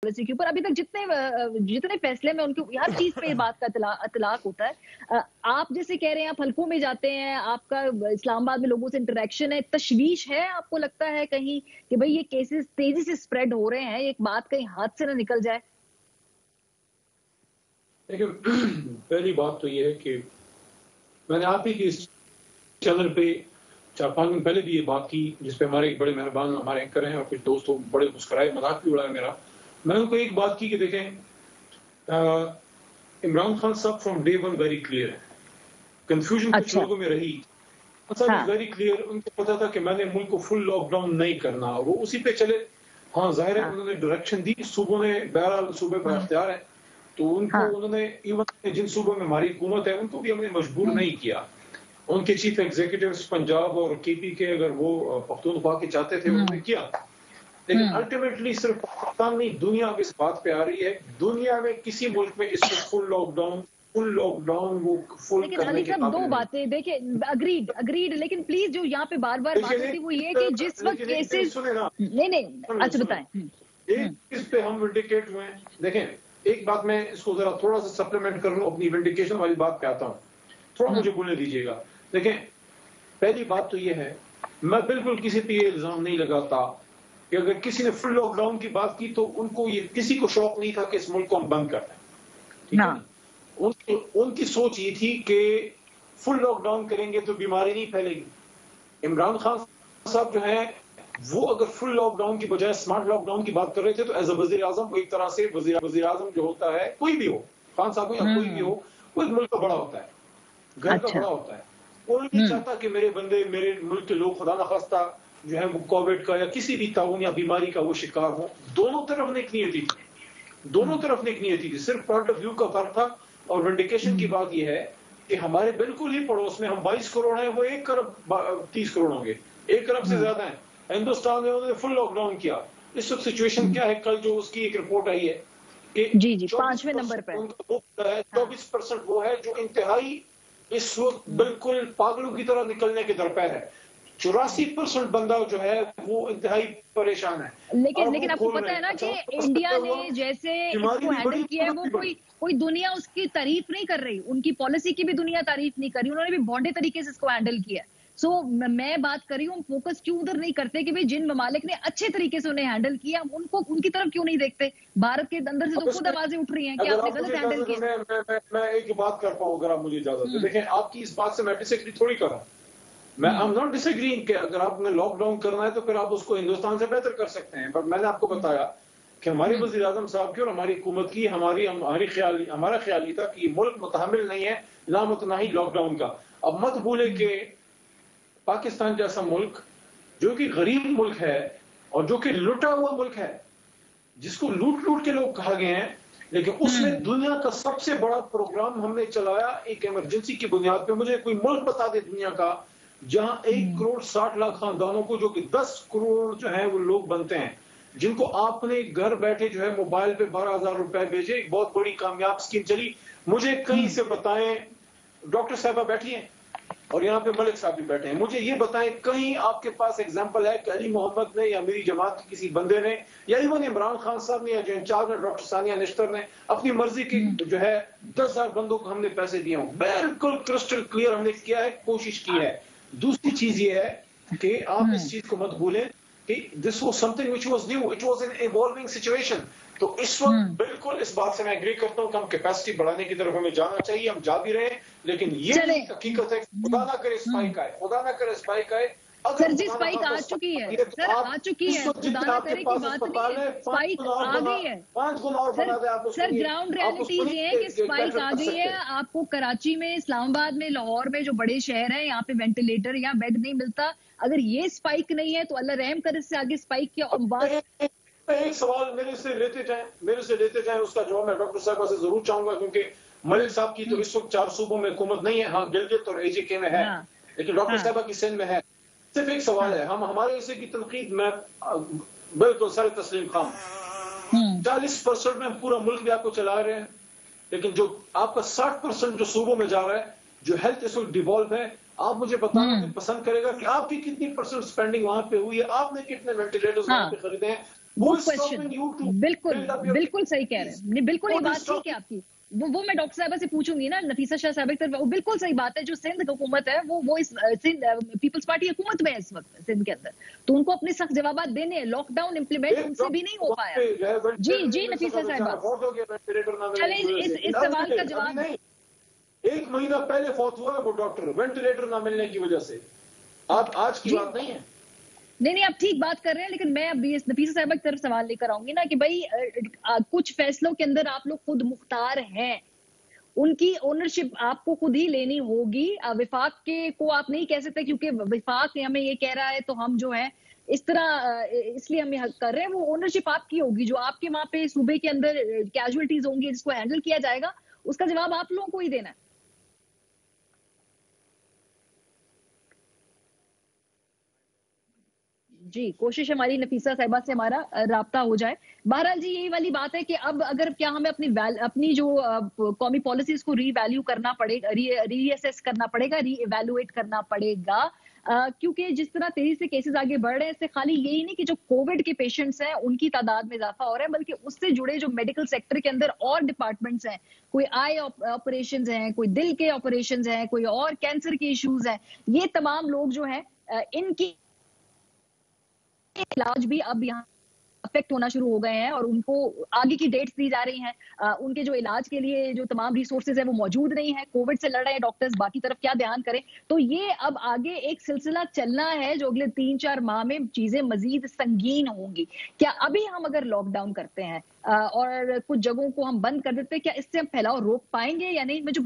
Policy के ऊपर। अभी तक जितने फैसले में उनके हर चीज पे बात का इतलाक होता है। आप जैसे कह रहे हैं, आप हल्कों में जाते हैं, आपका इस्लामाबाद में लोगों से इंटरेक्शन है, तशवीश है, आपको लगता है कहीं कि भाई ये केसेस तेजी से स्प्रेड हो रहे हैं, एक बात कहीं हाथ से ना निकल जाए? देखिए, पहली बात तो ये है कि मैंने आप ही की चैनल पे 4-5 दिन पहले भी ये बात की, जिसपे हमारे एक बड़े मेहरबान हमारे एंकर हैं और कुछ दोस्तों बड़े मुस्कुराए, मजाक भी उड़ाया मेरा। मैंने उनको एक बात की कि देखें, इमरान खान साहब from day one very clear है। कंफ्यूजन कुछ लोगों में रही, वेरी क्लियर, उनको पता था कि मैंने मुल्क को फुल लॉकडाउन नहीं करना, वो उसी पे चले। हाँ, जाहिर है उन्होंने डायरेक्शन दी, सूबों ने, बहरहाल सूबे पर अख्तियार है, तो उनको उन्होंने इवन जिन सूबों में हमारी हुकूमत है उनको भी हमने मजबूर नहीं किया। उनके चीफ एग्जीक्यूटिव्स पंजाब और केपी के अगर वो पख्तूनख्वा के चाहते थे उन्होंने किया, लेकिन अल्टीमेटली सिर्फ पाकिस्तान नहीं, दुनिया इस बात पे आ रही है। दुनिया में किसी मुल्क में इसको फुल लॉकडाउन वो फुल लेकिन अली साहब, दो बातें देखिए, अग्रीड, लेकिन प्लीज जो यहाँ पे बार बार बात होती है वो ये कि जिस वक्त केसेस नहीं, अच्छा बताएं। इस पे हम विंडिकेट हुए हैं। देखें, एक बात मैं इसको जरा थोड़ा सा सप्लीमेंट कर लूं, अपनी विंडिकेशन वाली बात पे आता हूँ, थोड़ा मुझे बोलने दीजिएगा। देखें, पहली बात तो ये है, मैं बिल्कुल किसी पे ये इल्जाम नहीं लगाता कि अगर किसी ने फुल लॉकडाउन की बात की तो उनको ये, किसी को शौक नहीं था कि इस मुल्क को हम बंद कर दें। उनकी सोच ये थी कि फुल लॉकडाउन करेंगे तो बीमारी नहीं फैलेगी। इमरान खान साहब जो है वो अगर फुल लॉकडाउन की बजाय स्मार्ट लॉकडाउन की बात कर रहे थे, तो एज अ वजीर आजम, एक तरह से वजीर आजम जो होता है, कोई भी हो, खान साहब या कोई भी हो, वो एक मुल्क का बड़ा होता है, घर का बड़ा होता है। वो नहीं चाहता कि मेरे बंदे, मेरे मुल्क के लोग खुदा न खास्ता जो है वो कोविड का या किसी भी ताउन या बीमारी का वो शिकार हो। दोनों तरफ ने एक नियति थी, दोनों तरफ ने एक नियति थी, सिर्फ पॉइंट ऑफ व्यू का फर्क था। और विंडिकेशन की बात यह है कि हमारे बिल्कुल ही पड़ोस में हम 22 करोड़ हैं, वो 1 करोड़ 30 करोड़ होंगे, 1 करोड़ से ज्यादा है। हिंदुस्तान में उन्होंने फुल लॉकडाउन किया। इस वक्त सिचुएशन क्या है, कल जो उसकी एक रिपोर्ट आई है कि जी 5वें नंबर पे 24% वो है जो इंतहाई इस वक्त बिल्कुल पागलों की तरह निकलने के दरपैर है। 84% बंदा जो है वो इंतहाई परेशान है। लेकिन आपको पता है ना कि इंडिया ने जैसे इसको हैंडल किया है, वो कोई दुनिया उसकी तारीफ नहीं कर रही, उनकी पॉलिसी की भी दुनिया तारीफ नहीं कर रही, उन्होंने भी बॉन्डे तरीके से इसको हैंडल किया। सो मैं बात कर रही हूँ, फोकस क्यों उधर नहीं करते कि भाई जिन ममालिक ने अच्छे तरीके से उन्हें हैंडल किया, उनको उनकी तरफ क्यों नहीं देखते? भारत के अंदर से तो खुद आवाजें उठ रही हैं कि आपने गलत हैंडल किया। मैं एक बात कर पाऊँ, अगर आप मुझे इजाजत दें। देखें, आपकी इस बात से मैं डिसएग्री थोड़ी कर रहा हूँ, मैं आई एम नॉट डिसएग्रीइंग कि अगर आपने लॉकडाउन करना है तो फिर आप उसको हिंदुस्तान से बेहतर कर सकते हैं। पर मैंने आपको बताया कि हमारे वज़ीर आज़म साहब की और हमारी हुकूमत की हमारा ख्याल ये था कि मुल्क मुतहमिल नहीं है लामतनाही लॉकडाउन का। अब मत भूले कि पाकिस्तान जैसा मुल्क जो कि गरीब मुल्क है और जो कि लुटा हुआ मुल्क है, जिसको लूट के लोग कहा गए हैं, लेकिन उसमें दुनिया का सबसे बड़ा प्रोग्राम हमने चलाया एक इमरजेंसी की बुनियाद पे। मुझे कोई मुल्क बता दे दुनिया का जहां 1 करोड़ 60 लाख खानदानों को, जो कि 10 करोड़ जो है वो लोग बनते हैं, जिनको आपने घर बैठे जो है मोबाइल पे 12,000 रुपए भेजे, एक बहुत बड़ी कामयाब स्कीम चली। मुझे कहीं से बताएं, डॉक्टर साहबा बैठी हैं और यहाँ पे मलिक साहब भी बैठे हैं, मुझे ये बताएं कहीं आपके पास एग्जांपल है कि अली मोहम्मद ने या मेरी जमात के किसी बंदे ने या इवन इमरान खान साहब ने या जो इंचार्ज ने डॉक्टर सानिया निश्तर ने अपनी मर्जी की जो है 10,000 बंदों को हमने पैसे दिए हों? बिल्कुल क्रिस्टल क्लियर हमने किया है, कोशिश की है। दूसरी चीज ये है कि आप इस चीज को मत भूलें कि this was something which was new, it was an evolving situation. तो इस वक्त बिल्कुल इस बात से मैं एग्री करता हूं कि हम कैपेसिटी बढ़ाने की तरफ हमें जाना चाहिए, हम जा भी रहे हैं, लेकिन ये हकीकत है खुदा ना करे स्पाइक आए, खुदा ना करे स्पाइक आए। सर जी स्पाइक आ चुकी है, सर आ चुकी है, खुदा ना करे की बात नहीं है, स्पाइक आ गई है। 5 गुना और बना दे आप। सर ग्राउंड रियलिटीज ये है कि स्पाइक आ गई है। आपको कराची में, इस्लामाबाद में, लाहौर में जो बड़े शहर हैं, यहाँ पे वेंटिलेटर या बेड नहीं मिलता। अगर ये स्पाइक नहीं है तो अल्लाह रहम करे, इससे आगे स्पाइक क्या? एक सवाल मेरे से लेते जाएं, उसका जवाब मैं डॉक्टर साहब से जरूर चाहूंगा, क्योंकि मलिक साहब की तो इस वक्त 4 सूबों में हुकूमत नहीं है। हाँ, गिलगित और एजेके में है, लेकिन डॉक्टर साहब की सिंध में है। सिर्फ एक सवाल है, हम हमारे इसे की तनकीद में बिल्कुल सर तस्लीम खाम, 40% में पूरा मुल्क भी आपको चला रहे हैं, लेकिन जो आपका 60% जो सूबों में जा रहा है, जो हेल्थ इस वक्त डिवॉल्व है, आप मुझे बताना पसंद करेगा कि आपकी कितनी % स्पेंडिंग वहां पे हुई है, आपने कितने वेंटिलेटर्स वहां पे खरीदे हैं? गुड क्वेश्चन, बिल्कुल सही कह रहे हैं, बिल्कुल ये बात ठीक है आपकी। वो मैं डॉक्टर साहिबा से पूछूंगी ना, नफीसा शाह साबिक वो बिल्कुल सही बात है। जो सिंध हुकूमत है वो इस सिंध पीपल्स पार्टी हुकूमत में है इस वक्त सिंध के अंदर, तो उनको अपने सख्त जवाब देने हैं। लॉकडाउन इम्प्लीमेंट उनसे भी नहीं हो पाया। जी नफीसा साहिबा, चले इस सवाल का जवाब। 1 महीना पहले फौत हुआ है वो डॉक्टर, वेंटिलेटर ना मिलने की वजह से। आज की बात नहीं है। नहीं आप ठीक बात कर रहे हैं, लेकिन मैं अभी नफीसा साहिबा की तरफ सवाल लेकर आऊंगी ना कि भाई कुछ फैसलों के अंदर आप लोग खुद मुख्तार हैं, उनकी ओनरशिप आपको खुद ही लेनी होगी। विफाक के को आप नहीं कह सकते क्योंकि विफाक हमें ये कह रहा है तो हम जो है इस तरह इसलिए हम ये कर रहे हैं। वो ओनरशिप आपकी होगी, जो आपके वहां पे सूबे के अंदर कैजुअलिटीज होंगी जिसको हैंडल किया जाएगा, उसका जवाब आप लोगों को ही देना है। जी कोशिश हमारी नफीसा साहिबा से हमारा राब्ता हो जाए। बहरहाल जी यही वाली बात है कि अब अगर क्या हमें अपनी जो कौमी पॉलिसीज को रीवैल्यू करना पड़ेगा, रीअसेस करना पड़ेगा, रीइवैल्यूएट करना पड़ेगा, क्योंकि जिस तरह तेजी से केसेस आगे बढ़ रहे हैं, इससे खाली यही नहीं कि जो कोविड के पेशेंट्स हैं उनकी तादाद में इजाफा हो रहा है, बल्कि उससे जुड़े जो मेडिकल सेक्टर के अंदर और डिपार्टमेंट्स हैं, कोई आई ऑपरेशंस हैं, कोई दिल के ऑपरेशंस हैं, कोई और कैंसर के इश्यूज हैं, ये तमाम लोग जो है इनकी इलाज भी अब यहाँ अफेक्ट होना शुरू हो गए हैं और उनको आगे की डेट्स दी जा रही हैं। उनके जो इलाज के लिए जो तमाम रिसोर्सेज है वो मौजूद नहीं है। कोविड से लड़ रहे हैं डॉक्टर्स, बाकी तरफ क्या ध्यान करें। तो ये अब आगे एक सिलसिला चलना है जो अगले 3-4 माह में चीजें मजीद संगीन होंगी। क्या अभी हम अगर लॉकडाउन करते हैं और कुछ जगहों को हम बंद कर देते हैं, क्या इससे हम फैलाव रोक पाएंगे या नहीं? मैं जो